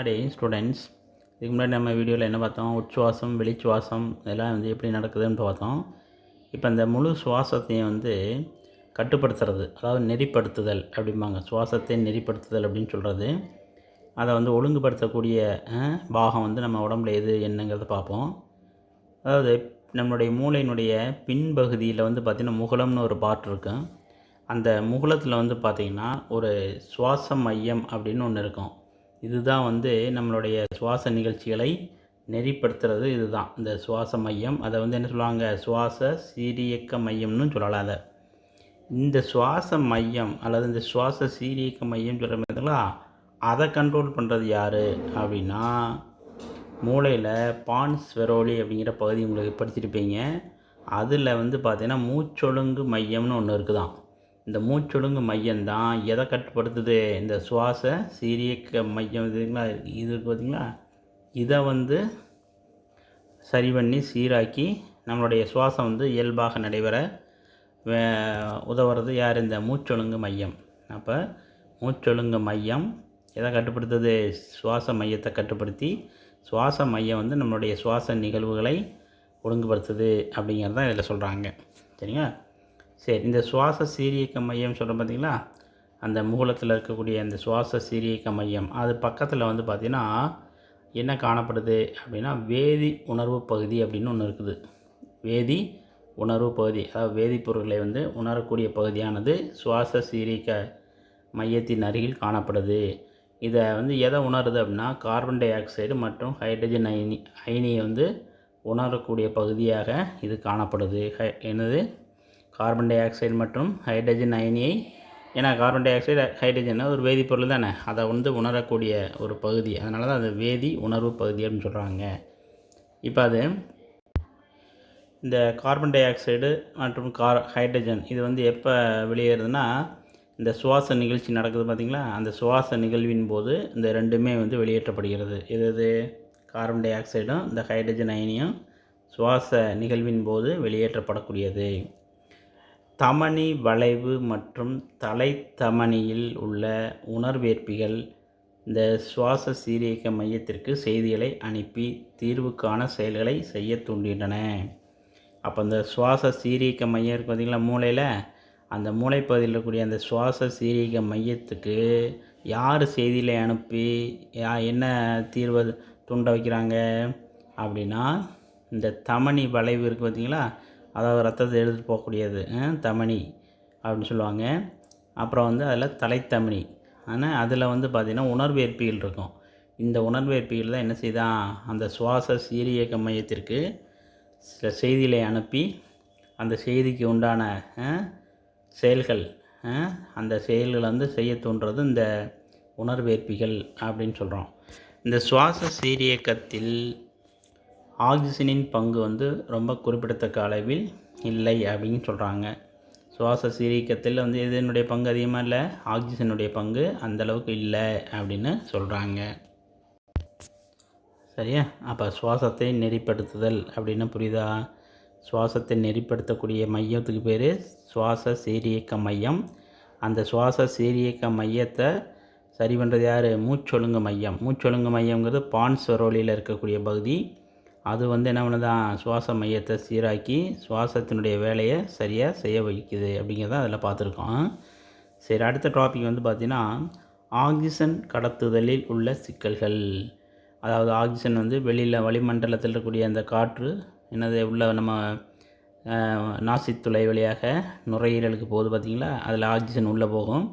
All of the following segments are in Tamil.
முன்னாடி ஸ்டூடெண்ட்ஸ் இதுக்கு முன்னாடி நம்ம வீடியோவில் என்ன பார்த்தோம், உட்சுவாசம் வெளிச்சுவாசம் இதெல்லாம் எப்படி நடக்குதுன்னு பார்த்தோம். இப்போ இந்த முழு சுவாசத்தையும் கட்டுப்படுத்துறது, அதாவது நெறிப்படுத்துதல் அப்படிம்பாங்க. சுவாசத்தை நெறிப்படுத்துதல் அப்படின்னு சொல்கிறது. அதை ஒழுங்குபடுத்தக்கூடிய பாகம் நம்ம உடம்புல எது என்னங்கிறத பார்ப்போம். அதாவது நம்மளுடைய மூளையினுடைய பின்பகுதியில் பார்த்திங்கன்னா முகுளம்னு ஒரு பார்ட் இருக்கும். அந்த முகுளத்தில் பார்த்திங்கன்னா ஒரு சுவாச மையம் அப்படின்னு ஒன்று இருக்கும். இதுதான் நம்மளுடைய சுவாச நிகழ்ச்சிகளை நெறிப்படுத்துறது. இதுதான் இந்த சுவாச மையம். அதை என்ன சொல்லுவாங்க, சுவாச சீரியக்க மையம்னு சொல்லலாம். அதை இந்த சுவாச மையம் அல்லது இந்த சுவாச சீரியக்க மையம் சொல்கிற மாதிரிங்களா, அதை கண்ட்ரோல் பண்ணுறது யார் அப்படின்னா, மூளையில் பான்ஸ் வெரோலி அப்படிங்கிற பகுதி உங்களுக்கு படிச்சிருப்பீங்க. அதில் பார்த்திங்கன்னா மூச்சொழுங்கு மையம்னு ஒன்று இருக்குதான். இந்த மூச்சொழுங்கு மையம்தான் எதை கட்டுப்படுத்துது, இந்த சுவாச சீரியக்க மையம் இதுங்களா, இது பார்த்திங்களா, இதை சரி பண்ணி சீராக்கி நம்மளுடைய சுவாசம் இயல்பாக நடைபெற உதவுறது யார், இந்த மூச்சொழுங்கு மையம். அப்போ மூச்சொழுங்கு மையம் எதை கட்டுப்படுத்துது, சுவாச மையத்தை கட்டுப்படுத்தி சுவாச மையம் நம்மளுடைய சுவாச நிகழ்வுகளை ஒழுங்குபடுத்துது அப்படிங்கிறது தான் இதில் சொல்கிறாங்க. சரிங்களா? சரி, இந்த சுவாச சீரியக்க மையம் சொல்கிறோம் பார்த்திங்களா, அந்த மூலத்தில் இருக்கக்கூடிய அந்த சுவாச சீரியக்க மையம் அது பக்கத்தில் பார்த்திங்கன்னா என்ன காணப்படுது அப்படின்னா, வேதி உணர்வு பகுதி அப்படின்னு ஒன்று இருக்குது. வேதி உணர்வு பகுதி, அதாவது வேதிப்பொருட்களை உணரக்கூடிய பகுதியானது சுவாச சீரியக்க மையத்தின் அருகில் காணப்படுது. இதை எதை உணருது அப்படின்னா, கார்பன் டை ஆக்சைடு மற்றும் ஹைட்ரஜன் அயனியை உணரக்கூடிய பகுதியாக இது காணப்படுது. என்னது, கார்பன் டை ஆக்சைடு மற்றும் ஹைட்ரஜன் அயனியை, ஏன்னா கார்பன் டை ஆக்சைடு ஹைட்ரஜன் ஒரு வேதிப்பொருள் தானே, அதை உணரக்கூடிய ஒரு பகுதி. அதனால தான் அது வேதி உணர்வு பகுதி அப்படின்னு சொல்கிறாங்க. இப்போ அது இந்த கார்பன் டை ஆக்சைடு மற்றும் ஹைட்ரஜன் இது எப்போ வெளியேறுதுன்னா, இந்த சுவாச நிகழ்ச்சி நடக்குது பார்த்திங்களா, அந்த சுவாச நிகழ்வின் போது இந்த ரெண்டுமே வெளியேற்றப்படுகிறது. இது கார்பன் டை ஆக்சைடும் இந்த ஹைட்ரஜன் அயனியும் சுவாச நிகழ்வின் போது வெளியேற்றப்படக்கூடியது. தமனி வளைவு மற்றும் தலைத்தமனியில் உள்ள உணர்வேற்பிகள் இந்த சுவாச சீரியக்க மையத்திற்கு செய்திகளை அனுப்பி தீர்வுக்கான செயல்களை செய்ய தூண்டுகின்றன. அப்போ இந்த சுவாச சீரியக்க மையம் இருக்குது பார்த்திங்களா மூளையில், அந்த மூளைப்பகுதியில் இருக்கக்கூடிய அந்த சுவாச சீரியக்க மையத்துக்கு யார் செய்திகளை அனுப்பி என்ன தீர்வை தூண்ட வைக்கிறாங்க அப்படின்னா, இந்த தமனி வளைவு இருக்குது பார்த்திங்களா, அதாவது ரத்தத்தை எடுத்துகிட்டு போகக்கூடியது தமனி அப்படின்னு சொல்லுவாங்க. அப்புறம் அதில் தலைத்தமனி, ஆனால் அதில் பார்த்திங்கன்னா உணர்வேற்பிகள் இருக்கும். இந்த உணர்வேற்பிகள் தான் என்ன செய்தான், அந்த சுவாச சீரியக்க மையத்திற்கு சில செய்திகளை அனுப்பி அந்த செய்திக்கு உண்டான செயல்கள், அந்த செயல்களை செய்ய தோன்றது இந்த உணர்வேற்பிகள் அப்படின்னு சொல்கிறோம். இந்த சுவாச சீரியக்கத்தில் ஆக்சிஜனின் பங்கு ரொம்ப குறிப்பிடத்தக்க அளவில் இல்லை அப்படின்னு சொல்கிறாங்க. சுவாச சீரியக்கத்தில் இதனுடைய பங்கு அதிகமாக இல்லை, ஆக்சிஜனுடைய பங்கு அந்தளவுக்கு இல்லை அப்படின்னு சொல்கிறாங்க. சரியா? அப்போ சுவாசத்தை நெறிப்படுத்துதல் அப்படின்னு புரியுதா? சுவாசத்தை நெறிப்படுத்தக்கூடிய மையத்துக்கு பேர் சுவாச சீரியக்க மையம். அந்த சுவாச சீரியக்க மையத்தை சரி பண்ணுறது யார், மூச்சொழுங்கு மையம். மூச்சொழுங்கு மையங்கிறது பான்ஸ் வெரோலியில் இருக்கக்கூடிய பகுதி. அது என்ன பண்ணுதான், சுவாச மையத்தை சீராக்கி சுவாசத்தினுடைய வேலையை சரியாக செய்ய வைக்குது அப்படிங்கிறத அதில் பார்த்துருக்கோம். சரி, அடுத்த டாபிக் பார்த்திங்கன்னா ஆக்சிஜன் கடத்துதலில் உள்ள சிக்கல்கள். அதாவது ஆக்சிஜன் வெளியில் வளிமண்டலத்தில் இருக்கக்கூடிய அந்த காற்று உள்ள நம்ம நாசித்துளை வழியாக நுரையீரலுக்கு போகுது பார்த்திங்களா, அதில் ஆக்சிஜன் உள்ளே போகும்.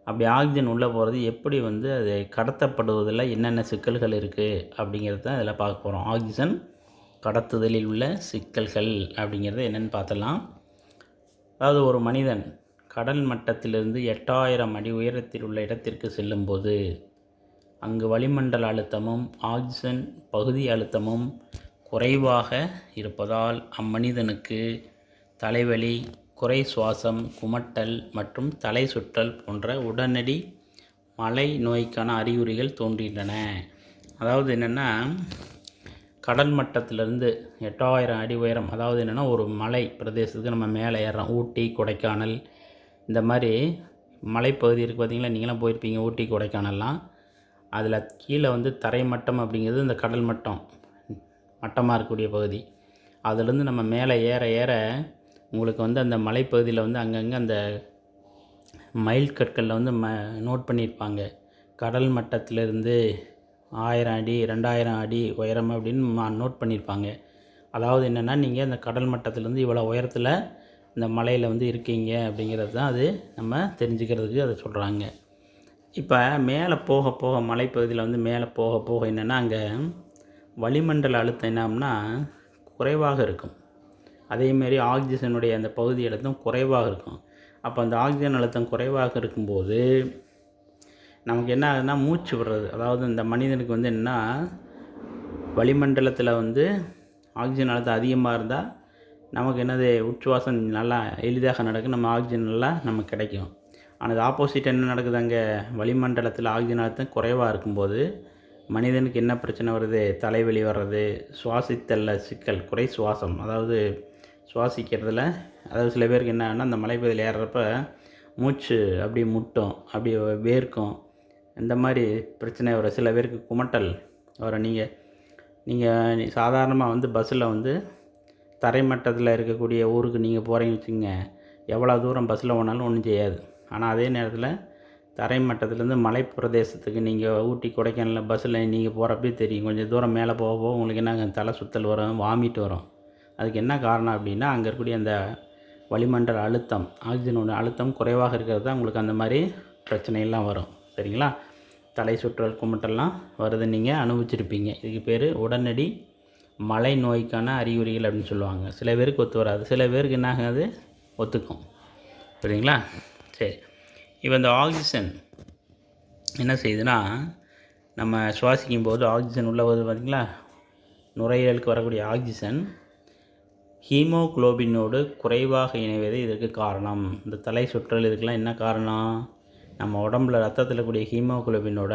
அப்படி ஆக்சிஜன் உள்ளே போகிறது எப்படி அது கடத்தப்படுவதில் என்னென்ன சிக்கல்கள் இருக்குது அப்படிங்கிறது தான் இதில் பார்க்க போகிறோம். ஆக்சிஜன் கடத்துதலில் உள்ள சிக்கல்கள் அப்படிங்கிறது என்னென்னு பார்த்தலாம். அதாவது ஒரு மனிதன் கடல் மட்டத்திலிருந்து 8000 அடி உயரத்தில் உள்ள இடத்திற்கு செல்லும்போது அங்கு வளிமண்டல அழுத்தமும் ஆக்சிஜன் பகுதி அழுத்தமும் குறைவாக இருப்பதால் அம்மனிதனுக்கு தலைவலி, குறை சுவாசம், குமட்டல் மற்றும் தலை சுற்றல் போன்ற உடனடி மலை நோய்க்கான அறிகுறிகள் தோன்றுகின்றன. அதாவது என்னென்னா, கடல் மட்டத்திலிருந்து 8000 அடி உயரம், அதாவது என்னென்னா ஒரு மலை பிரதேசத்துக்கு நம்ம மேலே ஏறுறோம். ஊட்டி, கொடைக்கானல் இந்த மாதிரி மலைப்பகுதி இருக்குது பார்த்திங்களா, நீங்களாம் போயிருப்பீங்க ஊட்டி, கொடைக்கானல்லாம். அதில் கீழே வந்து தரைமட்டம் அப்படிங்கிறது இந்த கடல் மட்டம் மட்டமாக இருக்கக்கூடிய பகுதி. அதுலேருந்து நம்ம மேலே ஏற ஏற உங்களுக்கு வந்து அந்த மலைப்பகுதியில் வந்து அங்கங்கே அந்த மைல் கற்களில் வந்து நோட் பண்ணியிருப்பாங்க. கடல் மட்டத்திலிருந்து 1000 அடி 2000 அடி உயரம் அப்படின்னு நோட் பண்ணியிருப்பாங்க. அதாவது என்னென்னா, நீங்கள் அந்த கடல் மட்டத்திலேருந்து இவ்வளோ உயரத்தில் இந்த மலையில் வந்து இருக்கீங்க அப்படிங்கிறது தான் அது நம்ம தெரிஞ்சுக்கிறதுக்கு அதை சொல்கிறாங்க. இப்போ மேலே போக போக மலைப்பகுதியில் வந்து மேலே போக போக என்னென்னா, அங்கே வளிமண்டல அழுத்தம் என்னாம்னா குறைவாக இருக்கும். அதேமாரி ஆக்சிஜனுடைய அந்த பகுதி அழுத்தம் குறைவாக இருக்கும். அப்போ அந்த ஆக்சிஜன் அழுத்தம் குறைவாக இருக்கும்போது நமக்கு என்ன ஆகுதுன்னா மூச்சு விடுறது, அதாவது இந்த மனிதனுக்கு வந்து என்னென்னா, வளிமண்டலத்தில் வந்து ஆக்சிஜன் அழுத்தம் அதிகமாக இருந்தால் நமக்கு என்னது உச்சுவாசம் நல்லா எளிதாக நடக்கும், நம்ம ஆக்சிஜன் நல்லா நமக்கு கிடைக்கும். ஆனால் அது ஆப்போசிட் என்ன நடக்குது, அங்கே வளிமண்டலத்தில் ஆக்சிஜன் அழுத்தம் குறைவாக இருக்கும்போது மனிதனுக்கு என்ன பிரச்சனை வருது, தலைவலி வர்றது, சுவாசித்தல்ல சிக்கல், குறை சுவாசம், அதாவது சுவாசிக்கிறதுல, அதாவது சில பேருக்கு என்ன ஆகுன்னா அந்த மலைப்பகுதியில் ஏறுறப்ப மூச்சு அப்படி முட்டும், அப்படி வேர்க்கும், இந்த மாதிரி பிரச்சனை வரும். சில பேருக்கு குமட்டல் வரும். நீங்கள் சாதாரணமாக வந்து பஸ்ஸில் வந்து தரைமட்டத்தில் இருக்கக்கூடிய ஊருக்கு நீங்கள் போகிறீங்கன்னு வச்சுக்கோங்க, எவ்வளோ தூரம் பஸ்ஸில் போனாலும் ஒன்றும் செய்யாது. ஆனால் அதே நேரத்தில் தரைமட்டத்துலேருந்து மலைப்பிரதேசத்துக்கு நீங்கள் ஊட்டி கொடைக்கானல் பஸ்ஸில் நீங்கள் போகிறப்பே தெரியும், கொஞ்சம் தூரம் மேலே போக போக உங்களுக்கு என்ன தலை சுற்றல் வரும், வாமிட் வரும். அதுக்கு என்ன காரணம் அப்படின்னா, அங்கே இருக்கக்கூடிய அந்த வளிமண்டல அழுத்தம், ஆக்சிஜனோட அழுத்தம் குறைவாக இருக்கிறது தான் உங்களுக்கு அந்த மாதிரி பிரச்சனையெல்லாம் வரும். சரிங்களா? தலை சுற்றல் குமட்டல்லாம் வருது, நீங்கள் அனுபவிச்சிருப்பீங்க. இதுக்கு பேர் உடனடி மலை நோய்க்கான அறிகுறிகள் அப்படின்னு சொல்லுவாங்க. சில பேருக்கு ஒத்து வராது, சில பேருக்கு என்ன ஆகாது, ஒத்துக்கும். சரிங்களா? சரி, இப்போ இந்த ஆக்சிஜன் என்ன செய்யுதுன்னா, நம்ம சுவாசிக்கும் போது ஆக்சிஜன் உள்ள வருது பார்த்திங்களா, நுரையீரலுக்கு வரக்கூடிய ஆக்சிஜன் ஹீமோகுளோபினோடு குறைவாக இணைவது இதற்கு காரணம். இந்த தலை சுற்றல் இதுக்கெல்லாம் என்ன காரணம், நம்ம உடம்புல ரத்தத்தில் கூடிய ஹீமோகுளோபினோட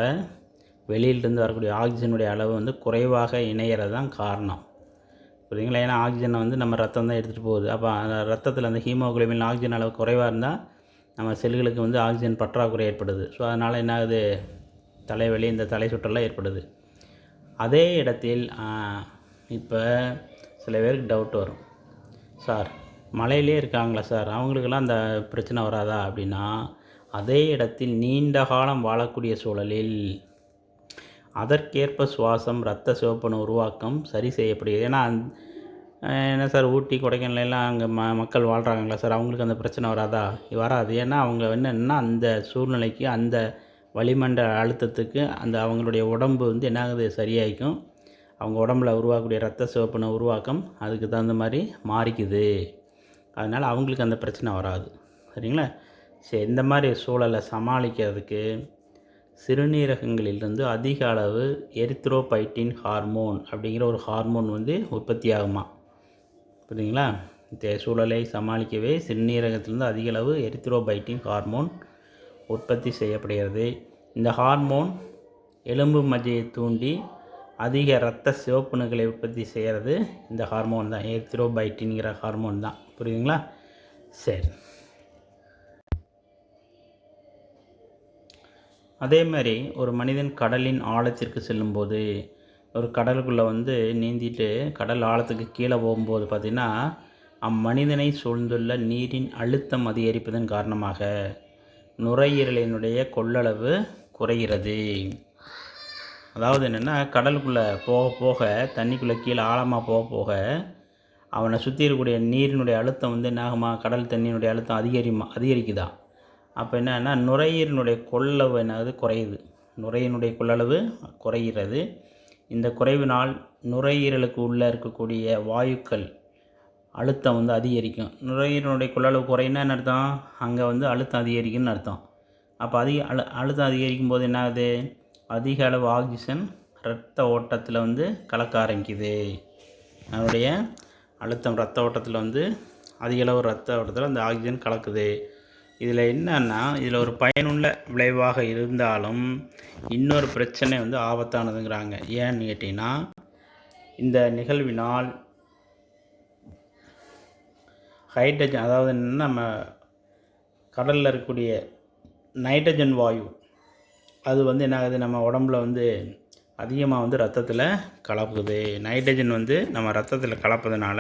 வெளியிலிருந்து வரக்கூடிய ஆக்சிஜனுடைய அளவு வந்து குறைவாக இணையிறது தான் காரணம். புரியுதுங்களா? ஏன்னா ஆக்சிஜனை வந்து நம்ம ரத்தம் தான் எடுத்துகிட்டு போகுது. அப்போ அந்த ரத்தத்தில் அந்த ஹீமோகுளோபின் ஆக்சிஜன் அளவு குறைவாக இருந்தால் நம்ம செல்களுக்கு வந்து ஆக்சிஜன் பற்றாக்குறை ஏற்படுது. ஸோ அதனால் என்ன ஆகுது, தலைவலி, இந்த தலை சுற்றலாம் ஏற்படுது. அதே இடத்தில் இப்போ சில பேருக்கு டவுட் வரும், சார் மலையிலே இருக்காங்களா சார், அவங்களுக்கெல்லாம் அந்த பிரச்சனை வராதா அப்படின்னா, அதே இடத்தில் நீண்ட காலம் வாழக்கூடிய சூழலில் அதற்கேற்ப சுவாசம், இரத்த சிவப்பணு உருவாக்கம் சரி செய்யப்படுகிறது. ஏன்னா என்ன சார் ஊட்டி கொடைக்கானலாம் அங்கே மக்கள் வாழ்கிறாங்களா சார், அவங்களுக்கு அந்த பிரச்சனை வராதா? வராது. ஏன்னா அவங்க என்னென்னா அந்த சூழ்நிலைக்கு, அந்த வளிமண்டல அழுத்தத்துக்கு அந்த அவங்களுடைய உடம்பு வந்து என்ன ஆகுது, சரியாயிக்கும். அவங்க உடம்புல உருவாக்கக்கூடிய இரத்த சிவப்பணு உருவாக்கம் அதுக்கு தகுந்த மாதிரி மாறிக்குது. அதனால் அவங்களுக்கு அந்த பிரச்சனை வராது. சரிங்களா? சரி, இந்த மாதிரி சூழலை சமாளிக்கிறதுக்கு சிறுநீரகங்களிலிருந்து அதிக அளவு எரித்ரோபைட்டின் ஹார்மோன் அப்படிங்கிற ஒரு ஹார்மோன் வந்து உற்பத்தி ஆகுமா. புரியுதுங்களா? இந்த சூழலை சமாளிக்கவே சிறுநீரகத்திலிருந்து அதிக அளவு எரித்ரோபைட்டின் ஹார்மோன் உற்பத்தி செய்யப்படுகிறது. இந்த ஹார்மோன் எலும்பு மஜ்ஜையை தூண்டி அதிக இரத்த சிவப்பணுக்களை உற்பத்தி செய்கிறது இந்த ஹார்மோன் தான், எரித்ரோபைட்டின்கிற ஹார்மோன் தான். புரியுதுங்களா? சரி, அதே மாதிரி ஒரு மனிதன் கடலின் ஆழத்திற்கு செல்லும்போது, ஒரு கடலுக்குள்ளே வந்து நீந்திட்டு கடல் ஆழத்துக்கு கீழே போகும்போது பார்த்திங்கன்னா, அம்மனிதனை சூழ்ந்துள்ள நீரின் அழுத்தம் அதிகரிப்பதன் காரணமாக நுரையீரலினுடைய கொள்ளளவு குறைகிறது. அதாவது என்னென்னா, கடலுக்குள்ளே போக போக, தண்ணிக்குள்ளே கீழே ஆழமாக போக போக அவனை சுற்றி இருக்கக்கூடிய நீரினுடைய அழுத்தம் வந்து என்னாகுமா, கடல் தண்ணியினுடைய அழுத்தம் அதிகரிக்குதா. அப்போ என்னன்னா, நுரையீரலினுடைய கொள்ளளவு என்னது, குறையுது. நுரையீரலுடைய கொள்ளளவு குறைகிறது. இந்த குறைவினால் நுரையீரலுக்கு உள்ளே இருக்கக்கூடிய வாயுக்கள் அழுத்தம் வந்து அதிகரிக்கும். நுரையீரலுடைய கொள்ளளவு குறையினா என்ன அர்த்தம், அங்கே வந்து அழுத்தம் அதிகரிக்குன்னு அர்த்தம். அப்போ அழுத்தம் அதிகரிக்கும் போது என்ன ஆகுது, அதிக அளவு ஆக்சிஜன் இரத்த ஓட்டத்தில் வந்து கலக்க ஆரம்பிக்குது. அதனுடைய அழுத்தம் இரத்த ஓட்டத்தில் வந்து அதிக அளவு இரத்த ஓட்டத்தில் அந்த ஆக்சிஜன் கலக்குது. இதில் என்னன்னா, இதில் ஒரு பயனுள்ள விளைவாக இருந்தாலும் இன்னொரு பிரச்சனை வந்து ஆபத்தானதுங்கிறாங்க. ஏன்னு கேட்டிங்கன்னா, இந்த நிகழ்வினால் ஹைட்ரஜன், அதாவது என்னென்னா, நம்ம கடலில் இருக்கக்கூடிய நைட்ரஜன் வாயு அது வந்து என்ன ஆகுது, நம்ம உடம்புல வந்து அதிகமாக வந்து ரத்தத்தில் கலப்புது. நைட்ரஜன் வந்து நம்ம ரத்தத்தில் கலப்பதுனால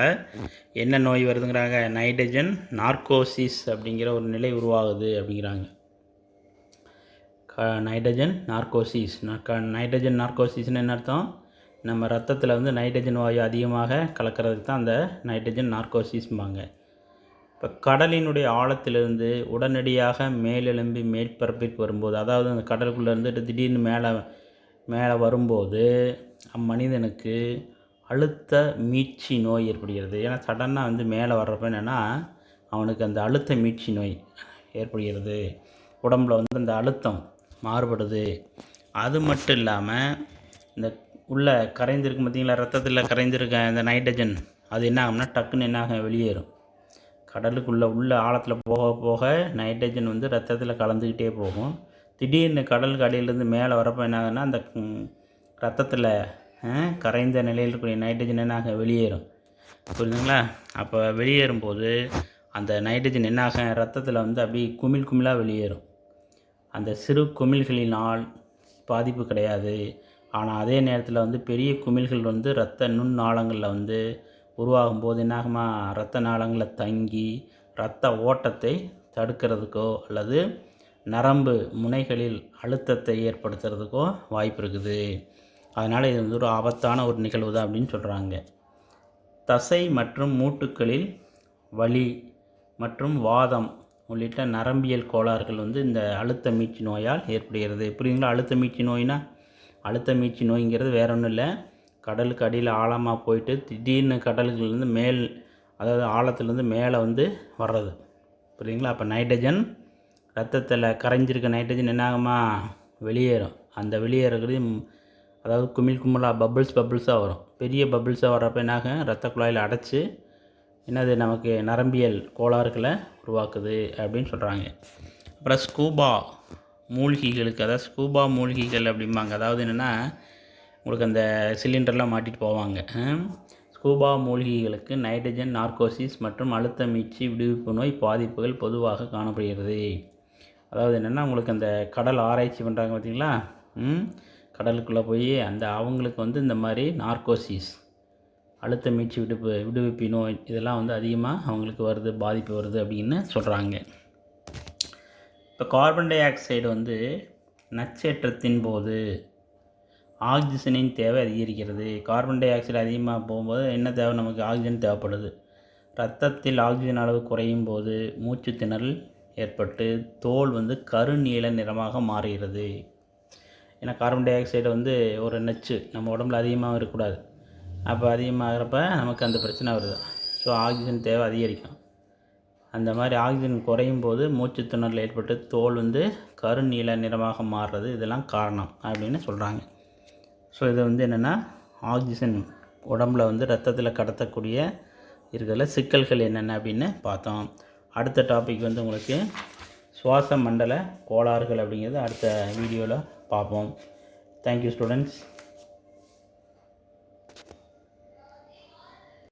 என்ன நோய் வருதுங்கிறாங்க, நைட்ரஜன் நார்கோசிஸ் அப்படிங்கிற ஒரு நிலை உருவாகுது அப்படிங்கிறாங்க. நைட்ரஜன் நார்கோசிஸ். நைட்ரஜன் நார்கோசிஸ்னு என்ன அர்த்தம், நம்ம ரத்தத்தில் வந்து நைட்ரஜன் வாயு அதிகமாக கலக்கிறதுக்கு தான் அந்த நைட்ரஜன் நார்கோசிஸ்பாங்க. இப்போ கடலினுடைய ஆழத்திலிருந்து உடனடியாக மேலெலும்பி மேற்பரப்பிற்கு வரும்போது, அதாவது அந்த கடலுக்குள்ளே இருந்துட்டு திடீர்னு மேலே வரும்போது அம்மனிதனுக்கு அழுத்த மீட்சி நோய் ஏற்படுகிறது. ஏன்னா சடனாக வந்து மேலே வர்றப்ப என்னென்னா அவனுக்கு அந்த அழுத்த மீட்சி நோய் ஏற்படுகிறது. உடம்பில் வந்து அந்த அழுத்தம் மாறுபடுது. அது மட்டும் இல்லாமல் இந்த உள்ளே கரைந்திருக்கு பார்த்திங்களா, ரத்தத்தில் கரைந்திருக்க இந்த நைட்ரஜன் அது என்ன ஆகும்னா டக்குன்னு என்ன ஆகும், வெளியேறும். கடலுக்குள்ளே உள்ள ஆழத்தில் போக போக நைட்ரஜன் வந்து ரத்தத்தில் கலந்துக்கிட்டே போகும். திடீர்னு கடலுக்கு அடியிலேருந்து மேலே வரப்போ என்ன ஆகுதுன்னா அந்த ரத்தத்தில் கரைந்த நிலையில் இருக்கக்கூடிய நைட்ரஜன் என்னாக வெளியேறும். புரியுதுங்களா? அப்போ வெளியேறும்போது அந்த நைட்ரஜன் என்னாக ரத்தத்தில் வந்து அப்படி குமிழாக வெளியேறும். அந்த சிறு குமிழ்களினால் பாதிப்பு கிடையாது. ஆனால் அதே நேரத்தில் வந்து பெரிய குமிழ்கள் வந்து இரத்த நுண் நாளங்களில் வந்து உருவாகும் போது என்னாகுமா, இரத்த நாளங்களில் தங்கி இரத்த ஓட்டத்தை தடுக்கிறதுக்கோ அல்லது நரம்பு முனைகளில் அழுத்தத்தை ஏற்படுத்துறதுக்கோ வாய்ப்பு இருக்குது. அதனால் இது வந்து ஒரு ஆபத்தான ஒரு நிகழ்வு தான் அப்படின்னு சொல்கிறாங்க. தசை மற்றும் மூட்டுக்களில் வலி மற்றும் வாதம் உள்ளிட்ட நரம்பியல் கோளாறுகள் வந்து இந்த அழுத்த மீட்சி நோயால் ஏற்படுகிறது. புரியுதுங்களா? அழுத்த மீட்சி நோய்னா, அழுத்த மீட்சி நோய்ங்கிறது வேற ஒன்றும் இல்லை, கடலுக்கு அடியில் ஆழமாக போயிட்டு திடீர்னு கடலுக்குலேருந்து அதாவது ஆழத்துலேருந்து மேலே வந்து வர்றது. புரியுதுங்களா? அப்போ நைட்ரஜன் ரத்தத்தில் கரைஞ்சிருக்க நைட்ரஜன் என்னாகுமா, வெளியேறும். அந்த வெளியேறது அதாவது குமிழாக பபிள்ஸாக வரும். பெரிய பபிள்ஸாக வர்றப்போ என்னாகும், இரத்த குழாயில் அடைச்சி என்னது நமக்கு நரம்பியல் கோளாறுகளை உருவாக்குது அப்படின்னு சொல்கிறாங்க. அப்புறம் ஸ்கூபா மூழ்கிகளுக்கு, அதாவது ஸ்கூபா மூழ்கிகள் அப்படிம்பாங்க. அதாவது என்னென்னா உங்களுக்கு அந்த சிலிண்டர்லாம் மாட்டிட்டு போவாங்க. ஸ்கூபா மூழ்கிகளுக்கு நைட்ரஜன் நார்கோசிஸ் மற்றும் அழுத்த மீட்சி விடுவிப்பு நோய் பாதிப்புகள் பொதுவாக காணப்படுகிறது. அதாவது என்னென்னா உங்களுக்கு அந்த கடல் ஆராய்ச்சி பண்ணுறாங்க பார்த்திங்களா, கடலுக்குள்ளே போய் அந்த அவங்களுக்கு வந்து இந்த மாதிரி நார்கோசிஸ் அழுத்த மீட்சி விடுவிப்பு நோய் இதெல்லாம் வந்து அதிகமாக அவங்களுக்கு வருது, பாதிப்பு வருது அப்படின்னு சொல்கிறாங்க. இப்போ கார்பன் டை ஆக்சைடு வந்து நச்சேற்றத்தின் போது ஆக்சிஜனின் தேவை அதிகரிக்கிறது. கார்பன் டை ஆக்சைடு அதிகமாக போகும்போது என்ன தேவை, நமக்கு ஆக்சிஜன் தேவைப்படுது. ரத்தத்தில் ஆக்சிஜன் அளவு குறையும் போது மூச்சு திணறல் ஏற்பட்டு தோல் வந்து கருநீல நிறமாக மாறுகிறது. ஏன்னா கார்பன் டை ஆக்சைடு வந்து ஒரு நச்சு, நம்ம உடம்புல அதிகமாக இருக்கக்கூடாது. அப்போ அதிகமாகிறப்ப நமக்கு அந்த பிரச்சனை வருது. ஸோ ஆக்சிஜன் தேவை அதிகரிக்கும். அந்த மாதிரி ஆக்சிஜன் குறையும் போது மூச்சு திணறல் ஏற்பட்டு தோல் வந்து கருநீல நிறமாக மாறுறது, இதெல்லாம் காரணம் அப்படின்னு சொல்கிறாங்க. ஸோ இது வந்து என்னென்னா ஆக்சிஜன் உடம்பில் வந்து ரத்தத்தில் கடத்தக்கூடிய இருக்கிறதுல சிக்கல்கள் என்னென்ன அப்படின்னு பார்த்தோம். அடுத்த டாபிக் வந்து உங்களுக்கு சுவாச மண்டல கோளாறுகள் அப்படிங்கிறது அடுத்த வீடியோவில் பார்ப்போம். Thank you students.